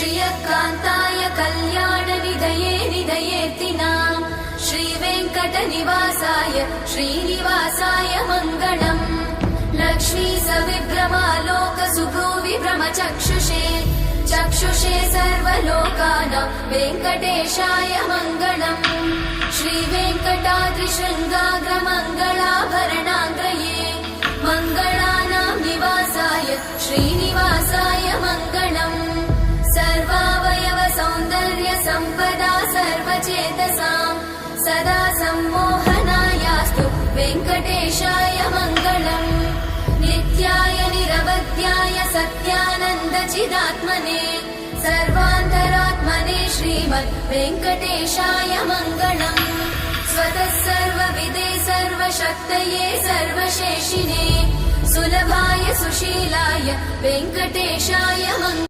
श्रियकान्ताय कल्याणनिधये निधयेऽर्तिनाम् श्रीवेङ्कटनिवासाय श्रीनिवासाय मङ्गलम् लक्ष्मी सविभ्रमालोकसुभ्रूविभ्रमचक्षुषे चक्षुषे सर्वलोकानां वेङ्कटेशाय मङ्गलम् श्रीवेङ्कटाद्रिशृङ्गाग्रमङ्गलाभरणाङ्गये मङ्गलानां निवासाय श्रीनिवासाय मङ्गलम् सर्वावयव सौन्दर्य सम्पदा सर्वचेतसां सदा सम्मोहनायास्तु वेङ्कटेशाय मङ्गलम् नित्याय निरवध्याय सत्यानन्दचिदात्मने सर्वान्तरात्मने श्रीमद् वेङ्कटेशाय मङ्गलम् स्वतः सर्वविदे सर्वशक्तये सर्वशेषिने सुलभाय सुशीलाय वेङ्कटेशाय मङ्गलम्।